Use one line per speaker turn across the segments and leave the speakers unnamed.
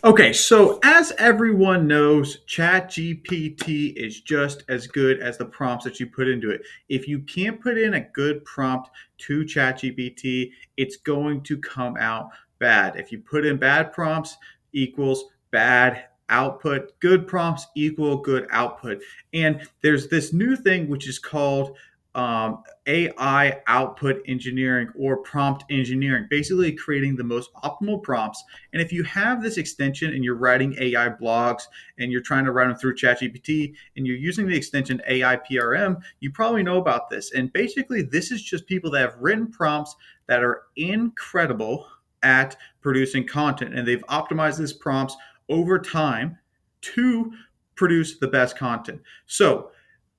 Okay, so as everyone knows, ChatGPT is just as good as the prompts that you put into it. If you can't put in a good prompt to ChatGPT, it's going to come out bad. If you put in bad prompts equals bad output, good prompts equal good output. And there's this new thing which is called AI output engineering or prompt engineering, basically creating the most optimal prompts. And if you have this extension and you're writing AI blogs and you're trying to write them through ChatGPT and you're using the extension AI PRM, you probably know about this. And basically, this is just people that have written prompts that are incredible at producing content. And they've optimized these prompts over time to produce the best content. So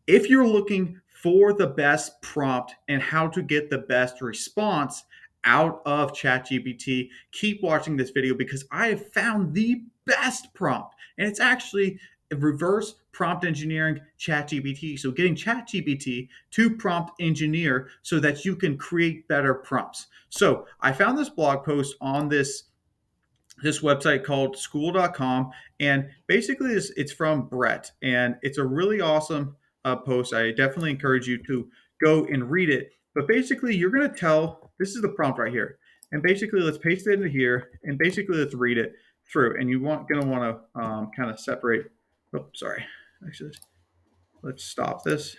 if you're looking for the best prompt and how to get the best response out of ChatGPT, keep watching this video because I have found the best prompt. And it's actually reverse prompt engineering ChatGPT. So getting ChatGPT to prompt engineer so that you can create better prompts. So I found this blog post on this website called school.com, and basically it's from Brett, and it's a really awesome post. I definitely encourage you to go and read it. But basically you're going to tell, this is the prompt right here, and basically let's paste it into here, and basically let's read it through. And you want going to want to kind of separate. Oh, sorry, actually let's stop this.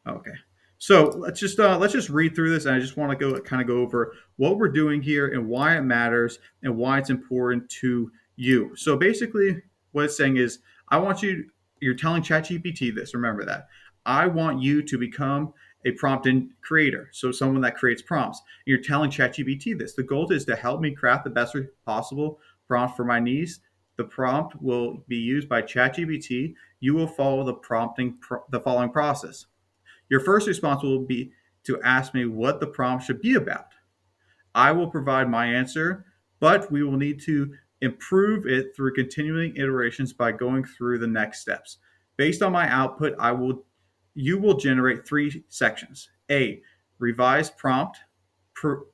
Okay. So let's just read through this, and I just want to go over what we're doing here and why it matters and why it's important to you. So basically, what it's saying is, I want you. You're telling ChatGPT this. Remember that. I want you to become a prompt creator, so someone that creates prompts. You're telling ChatGPT this. The goal is to help me craft the best possible prompt for my needs. The prompt will be used by ChatGPT. You will follow the following process. Your first response will be to ask me what the prompt should be about. I will provide my answer, but we will need to improve it through continuing iterations by going through the next steps. Based on my output, you will generate three sections. A, revised prompt.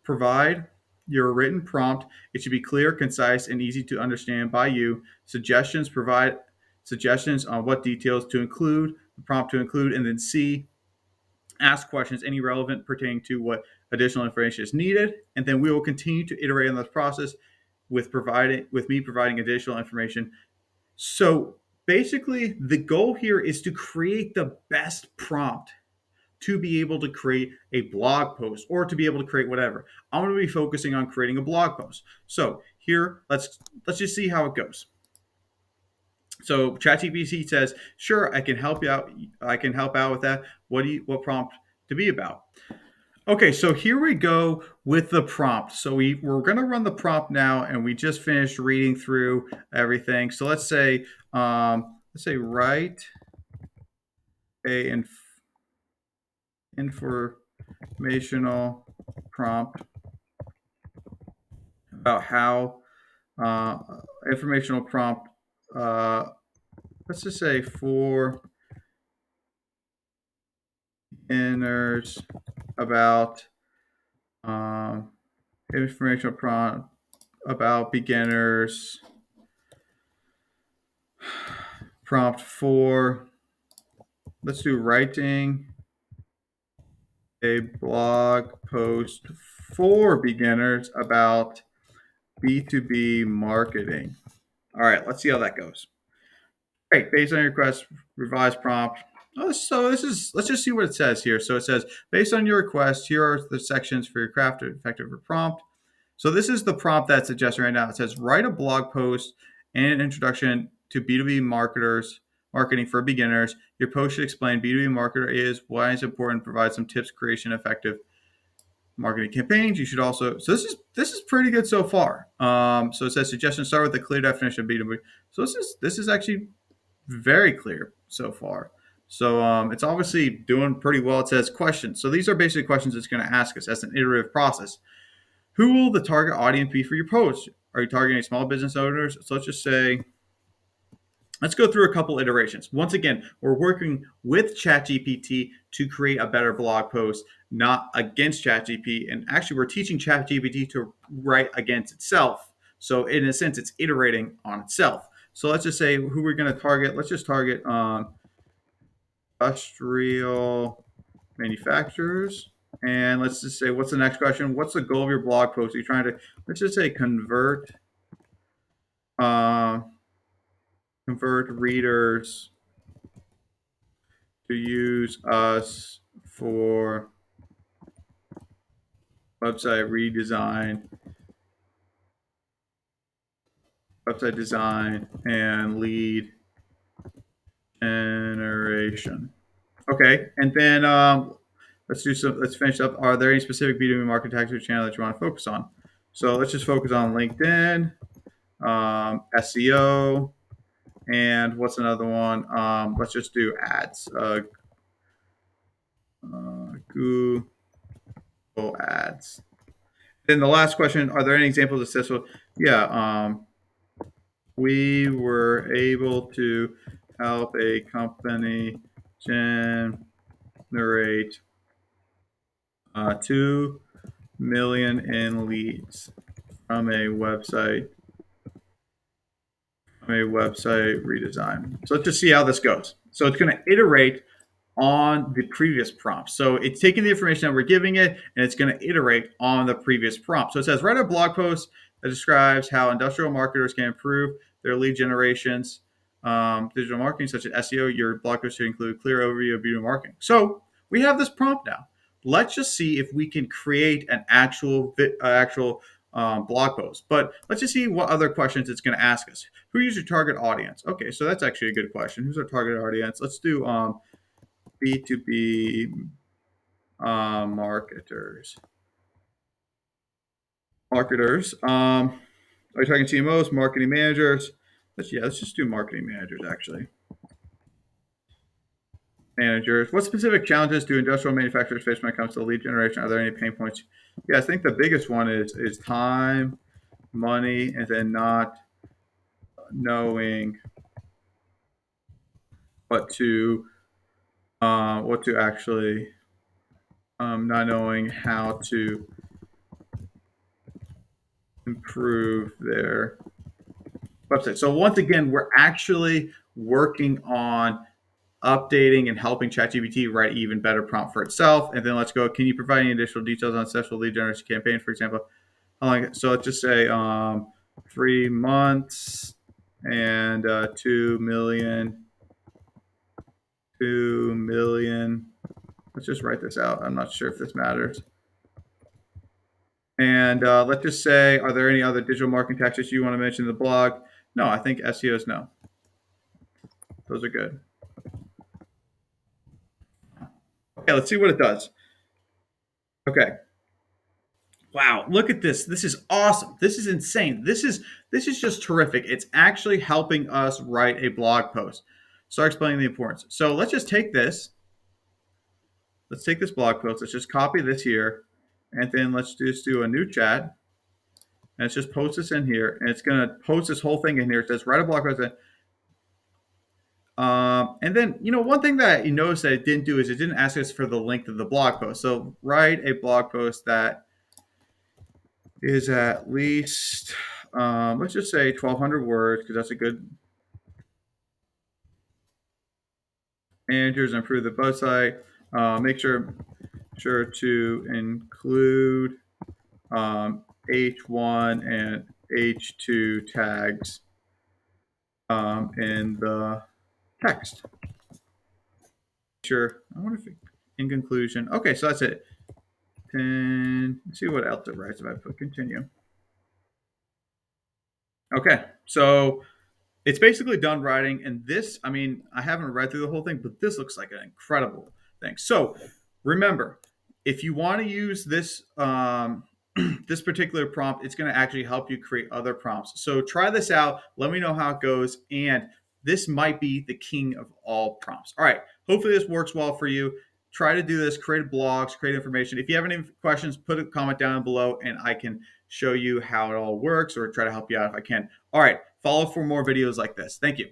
Provide your written prompt. It should be clear, concise, and easy to understand by you. Suggestions. Provide suggestions on what details to include, the prompt to include. And then C, ask questions, any relevant pertaining to what additional information is needed, and then we will continue to iterate on this process with me providing additional information. So basically, the goal here is to create the best prompt to be able to create a blog post or to be able to create whatever. I'm going to be focusing on creating a blog post. So here, let's just see how it goes. So ChatGPT says, "Sure, I can help you out. I can help out with that. What prompt to be about?" Okay, so here we go with the prompt. So we're going to run the prompt now, and we just finished reading through everything. So let's say write a informational prompt about how uh, informational prompt. Uh, let's just say for beginners about um, informational prompt about beginners prompt for, let's do writing a blog post for beginners about B2B marketing. All right, let's see how that goes. Great. Based on your request, revised prompt. Oh, so let's just see what it says here. So it says, based on your request, here are the sections for your crafted effective prompt. So this is the prompt that's suggested right now. It says, write a blog post and an introduction to B2B marketing for beginners. Your post should explain B2B marketer is, why it's important, provide some tips, creation effective marketing campaigns. You should also, so this is pretty good so far. So it says suggestions start with a clear definition of B2B. So this is actually very clear so far. So it's obviously doing pretty well. It says questions. So these are basically questions it's going to ask us as an iterative process. Who will the target audience be for your post? Are you targeting small business owners? So let's just say, let's go through a couple iterations. Once again, we're working with ChatGPT to create a better blog post, not against ChatGPT. And actually, we're teaching ChatGPT to write against itself. So in a sense, it's iterating on itself. So let's just say who we're going to target. Let's just target industrial manufacturers. And let's just say, what's the next question? What's the goal of your blog post? Are you trying to, let's just say, uh, convert readers to use us for website redesign, website design, and lead generation. Okay, and then let's do some. Let's finish up. Are there any specific B2B marketing tactics or channel that you want to focus on? So let's just focus on LinkedIn, SEO, and what's another one? Let's just do ads. Google ads. Then the last question: are there any examples of successful? Yeah, we were able to help a company generate 2 million in leads from a website redesign. So let's just see how this goes. So it's going to iterate on the previous prompt. So it's taking the information that we're giving it and it's going to iterate on the previous prompt. So it says write a blog post that describes how industrial marketers can improve their lead generations. Digital marketing such as SEO, your blog post should include a clear overview of digital marketing. So we have this prompt now. Let's just see if we can create an actual blog post. But let's just see what other questions it's going to ask us. Who is your target audience? Okay, so that's actually a good question. Who's our target audience? Let's do B2B marketers. Are you talking CMOs, marketing managers? Let's just do marketing managers actually. Managers. What specific challenges do industrial manufacturers face when it comes to lead generation? Are there any pain points? Yeah, I think the biggest one is time, money, and then not knowing what to actually not knowing how to improve their website. So once again, we're actually working on updating and helping ChatGPT write even better prompt for itself. And then let's go. Can you provide any additional details on successful lead generation campaign, for example? So let's just say 3 months and 2 million. 2 million. Let's just write this out. I'm not sure if this matters. And let's just say, are there any other digital marketing tactics you want to mention in the blog? No, I think SEO is no. Those are good. Okay, let's see what it does. Okay. Wow, look at this. This is awesome. This is insane. This is just terrific. It's actually helping us write a blog post. Start explaining the importance. So let's just take this. Let's take this blog post. Let's just copy this here. And then let's just do a new chat. And let's just post this in here. And it's going to post this whole thing in here. It says write a blog post. And then, one thing that you notice that it didn't do is it didn't ask us for the length of the blog post. So write a blog post that is at least, let's just say 1,200 words, because that's a good. Managers improve the website. Make sure to include H1 and H2 tags in the text. Sure. I wonder if in conclusion. Okay, so that's it. And let's see what else it writes if I put continue. Okay, so it's basically done writing, and this, I haven't read through the whole thing, but this looks like an incredible thing. So remember, if you want to use this this particular prompt, it's going to actually help you create other prompts. So try this out. Let me know how it goes, and this might be the king of all prompts. All right, hopefully this works well for you. Try to do this, create blogs, create information. If you have any questions, put a comment down below, and I can show you how it all works or try to help you out if I can. All right, follow for more videos like this. Thank you.